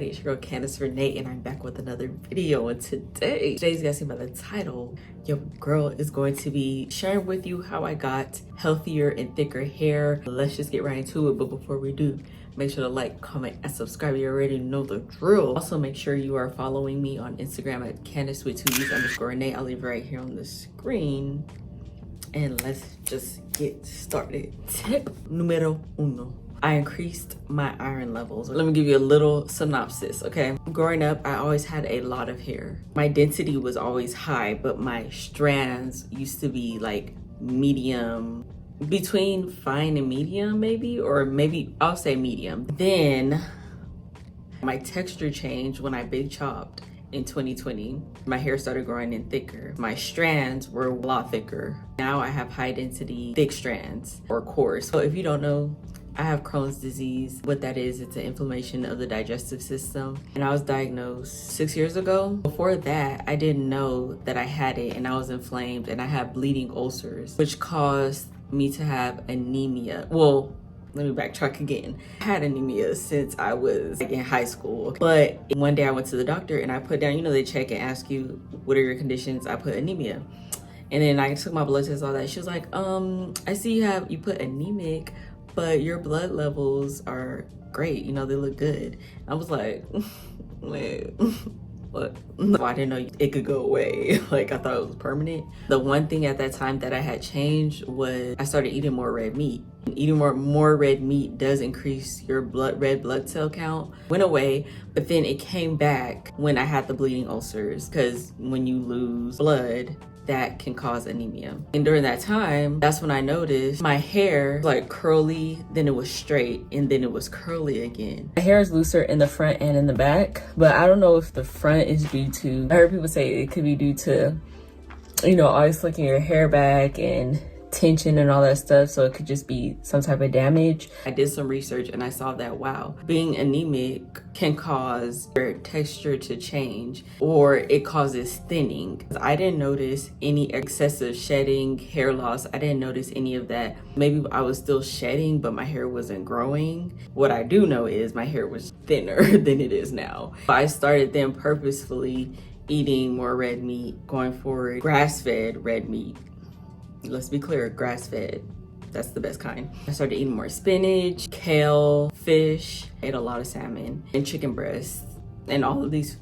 everybody, it's your girl Candace Renee, and I'm back with another video. And today's, you guys see by the title, your girl is going to be sharing with you how I got healthier and thicker hair. Let's just get right into it. But before we do, make sure to like, comment, and subscribe. You already know the drill. Also, make sure you are following me on Instagram at Candace with 2 E's _ Renee. I'll leave it right here on the screen. And let's just get started. Tip numero uno. I increased my iron levels. Let me give you a little synopsis, okay? Growing up, I always had a lot of hair. My density was always high, but my strands used to be like medium, between fine and medium maybe, or maybe I'll say medium. Then my texture changed when I big chopped in 2020. My hair started growing in thicker. My strands were a lot thicker. Now I have high density, thick strands, or coarse. So if you don't know, I have Crohn's disease. What that is, it's an inflammation of the digestive system. And I was diagnosed 6 years ago. Before that, I didn't know that I had it, and I was inflamed, and I had bleeding ulcers, which caused me to have anemia. Well, let me backtrack again. I had anemia since I was in high school. But one day I went to the doctor and I put down, you know, they check and ask you, what are your conditions? I put anemia. And then I took my blood test, all that. She was like, I see you put anemic, but your blood levels are great. You know, they look good. I was like, wait, what? I didn't know it could go away. Like, I thought it was permanent. The one thing at that time that I had changed was I started eating more red meat. Eating more red meat does increase your red blood cell count. Went away, but then it came back when I had the bleeding ulcers, because when you lose blood, that can cause anemia. And during that time, that's when I noticed my hair was like curly, then it was straight, and then it was curly again. My hair is looser in the front and in the back, but I don't know if the front is due to, I heard people say it could be due to, you know, always flicking your hair back and tension and all that stuff, so it could just be some type of damage. I did some research and I saw that, wow, being anemic can cause your texture to change, or it causes thinning. I didn't notice any excessive shedding, hair loss. I didn't notice any of that. Maybe I was still shedding, but my hair wasn't growing. What I do know is my hair was thinner than it is now. I started then purposefully eating more red meat going forward, grass-fed red meat. Let's be clear, grass-fed, that's the best kind. I started eating more spinach, kale, fish, ate a lot of salmon and chicken breasts, and all of these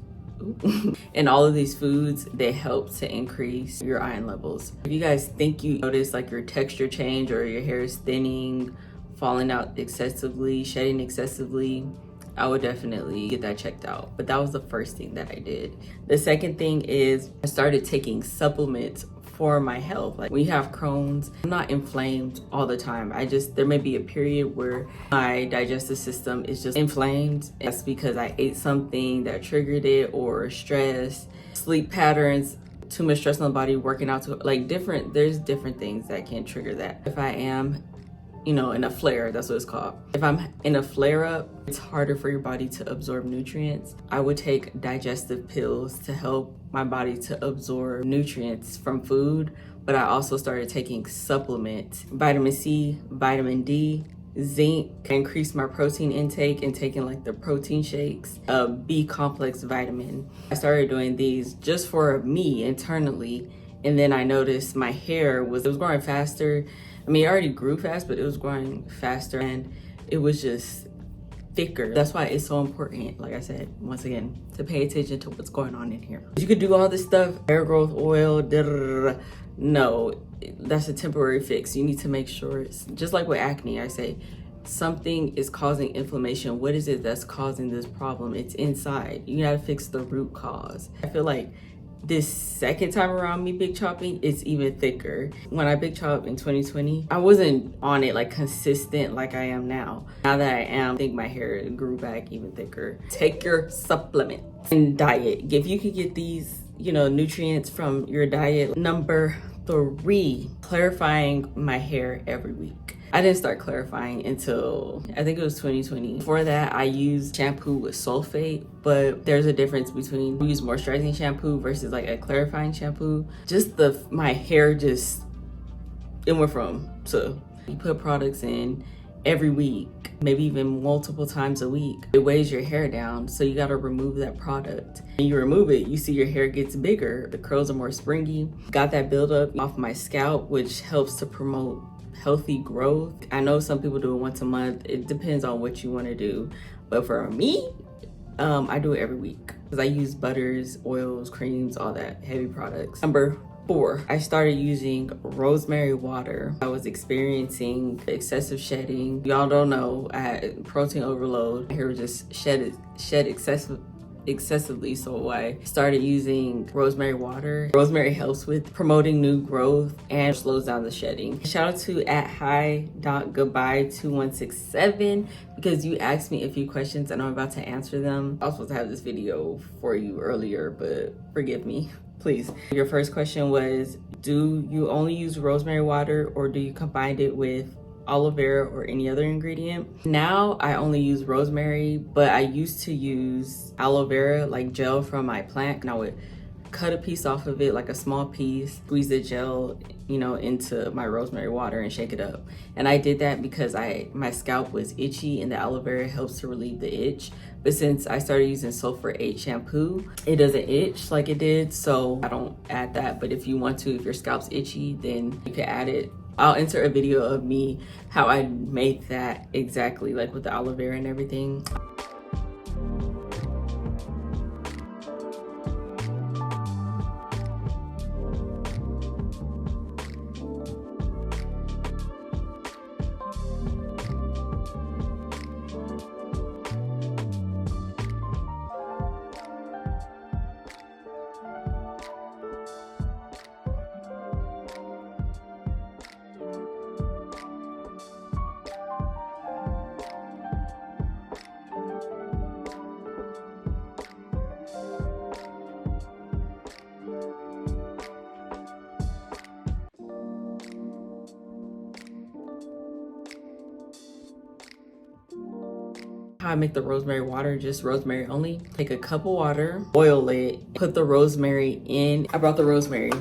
foods, they help to increase your iron levels. If you guys think you notice like your texture change, or your hair is thinning, falling out excessively, shedding excessively, I would definitely get that checked out. But that was the first thing that I did. The second thing is I started taking supplements for my health. Like, when you have Crohn's, I'm not inflamed all the time. There may be a period where my digestive system is just inflamed. That's because I ate something that triggered it, or stress, sleep patterns, too much stress on the body, working out, there's different things that can trigger that. If I am, you know, in a flare, that's what it's called. If I'm in a flare up, it's harder for your body to absorb nutrients. I would take digestive pills to help my body to absorb nutrients from food, but I also started taking supplements, vitamin C, vitamin D, zinc, increased my protein intake and taking like the protein shakes, B complex vitamin. I started doing these just for me internally, and then I noticed my hair was growing faster. I mean, it already grew fast, but it was growing faster, and it was just thicker. That's why it's so important, like I said, once again, to pay attention to what's going on in here. You could do all this stuff, hair growth oil, no, that's a temporary fix. You need to make sure, it's just like with acne, I say, something is causing inflammation. What is it that's causing this problem? It's inside. You gotta fix the root cause. I feel like this second time around me big chopping, it's even thicker. When I big chopped in 2020, I wasn't on it like consistent like I am now. Now that I am, I think my hair grew back even thicker. Take your supplements and diet. If you could get these, you know, nutrients from your diet. Number 3, clarifying my hair every week. I didn't start clarifying until I think it was 2020. Before that, I used shampoo with sulfate, but there's a difference between we use moisturizing shampoo versus like a clarifying shampoo. My hair it went from, so you put products in every week, maybe even multiple times a week. It weighs your hair down, so you gotta remove that product. When you remove it, you see your hair gets bigger, the curls are more springy. Got that buildup off my scalp, which helps to promote healthy growth. I know some people do it once a month. It depends on what you want to do, but for me, I do it every week because I use butters, oils, creams, all that heavy products. Number 4, I started using rosemary water. I was experiencing excessive shedding. Y'all don't know, I had protein overload. My hair was just shed excessively, so I started using rosemary water. Rosemary helps with promoting new growth and slows down the shedding. Shout out to @hi.goodbye2167 because you asked me a few questions and I'm about to answer them. I was supposed to have this video for you earlier, but forgive me, please. Your first question was, do you only use rosemary water or do you combine it with aloe vera or any other ingredient? Now I only use rosemary, but I used to use aloe vera, like gel from my plant, and I would cut a piece off of it, like a small piece, squeeze the gel, into my rosemary water and shake it up. And I did that because my scalp was itchy and the aloe vera helps to relieve the itch. But since I started using Sulfur 8 shampoo, it doesn't itch like it did, so I don't add that. But if you want to, if your scalp's itchy, then you can add it. I'll insert a video of me how I made that exactly, like with the aloe vera and everything. How I make the rosemary water, just rosemary only. Take a cup of water, boil it, put the rosemary in. I brought the rosemary.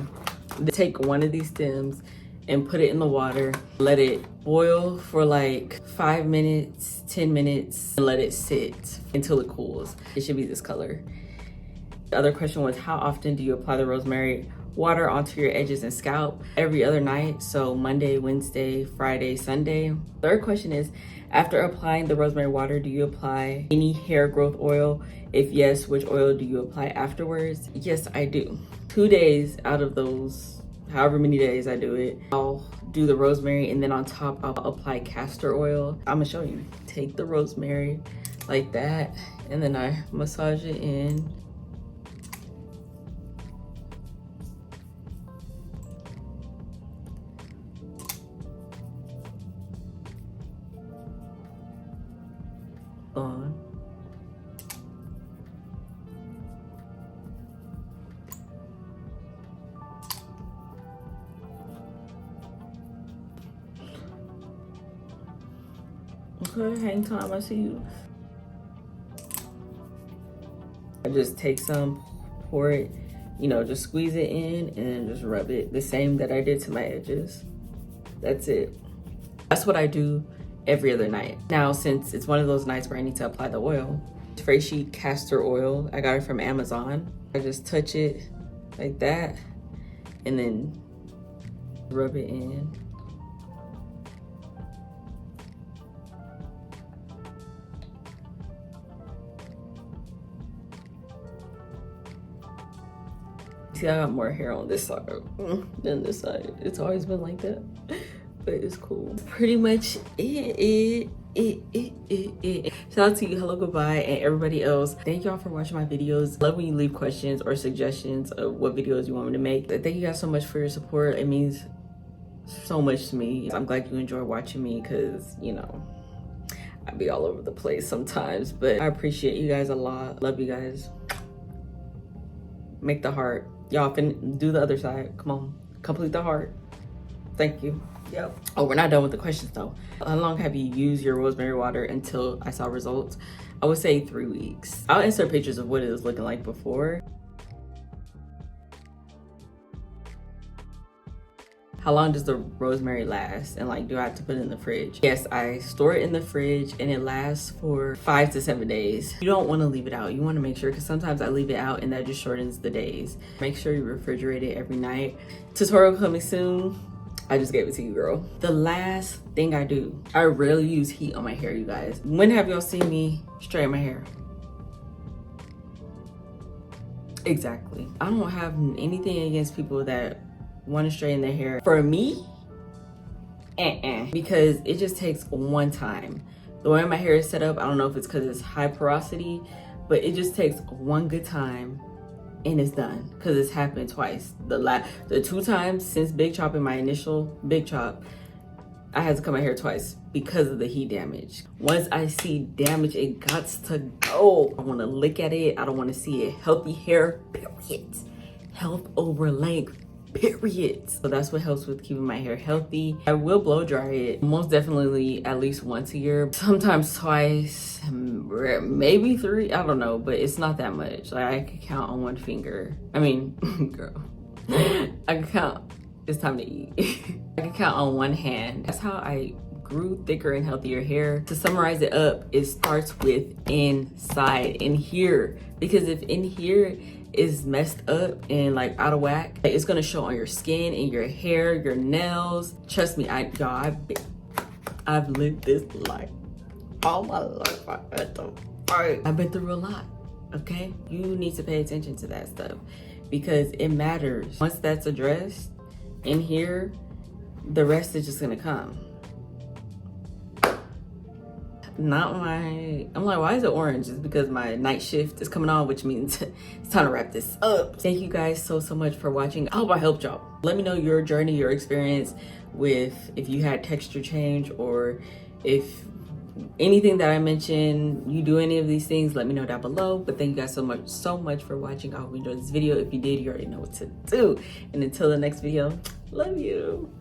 Take one of these stems and put it in the water. Let it boil for like 5 minutes, 10 minutes, and let it sit until it cools. It should be this color. The other question was, how often do you apply the rosemary water onto your edges and scalp? Every other night, so Monday, Wednesday, Friday, Sunday. Third question is, after applying the rosemary water, do you apply any hair growth oil? If yes, which oil do you apply afterwards? Yes, I do. 2 days out of those, however many days I do it, I'll do the rosemary, and then on top, I'll apply castor oil. I'm gonna show you. Take the rosemary like that, and then I massage it in. On. Okay, hang time, I see you. I just take some, pour it, just squeeze it in and then just rub it the same that I did to my edges. That's it. That's what I do every other night. Now, since it's one of those nights where I need to apply the oil, Freshly castor oil, I got it from Amazon. I just touch it like that and then rub it in. See, I got more hair on this side than this side. It's always been like that, but it's cool. That's pretty much it. Shout out to you, hello, goodbye, and everybody else. Thank y'all for watching my videos. Love when you leave questions or suggestions of what videos you want me to make. Thank you guys so much for your support. It means so much to me. I'm glad you enjoy watching me because, I be all over the place sometimes, but I appreciate you guys a lot. Love you guys. Make the heart. Y'all can do the other side. Come on, complete the heart. Thank you. Yep. Oh, we're not done with the questions though. How long have you used your rosemary water until I saw results? I would say 3 weeks. I'll insert pictures of what it was looking like before. how long does the rosemary last? And like, do I have to put it in the fridge? Yes, I store it in the fridge and it lasts for 5 to 7 days. You don't want to leave it out. You want to make sure, because sometimes I leave it out and that just shortens the days. Make sure you refrigerate it every night. Tutorial coming soon. I just gave it to you, girl. The last thing I do, I rarely use heat on my hair, you guys. When have y'all seen me straighten my hair? Exactly. I don't have anything against people that want to straighten their hair. For me, because it just takes one time. The way my hair is set up, I don't know if it's because it's high porosity, but it just takes one good time and it's done, because it's happened twice. The 2 times since big chopping, my initial big chop, I had to cut my hair twice because of the heat damage. Once I see damage, it gots to go. I want to look at it. I don't want to see it. Healthy hair, period. Health over length, period. So that's what helps with keeping my hair healthy. I will blow dry it most definitely at least once a year, sometimes twice, maybe 3, I don't know, but it's not that much. Like, I could count on one finger. I mean, girl, I can count. It's time to eat. I can count on one hand. That's how I grew thicker and healthier hair. To summarize it up, it starts with inside, in here. Because if in here is messed up and like out of whack, it's gonna show on your skin and your hair, your nails. Trust me, I've lived this life all my life. I've been through a lot, okay? You need to pay attention to that stuff because it matters. Once that's addressed in here, the rest is just gonna come. I'm like, why is it orange? It's because my night shift is coming on, which means it's time to wrap this up. Thank you guys so much for watching. I hope I helped y'all. Let me know your journey, your experience with if you had texture change, or if anything that I mentioned, you do any of these things, let me know down below. But thank you guys so much for watching. I hope you enjoyed this video. If you did, you already know what to do. And until the next video, love you.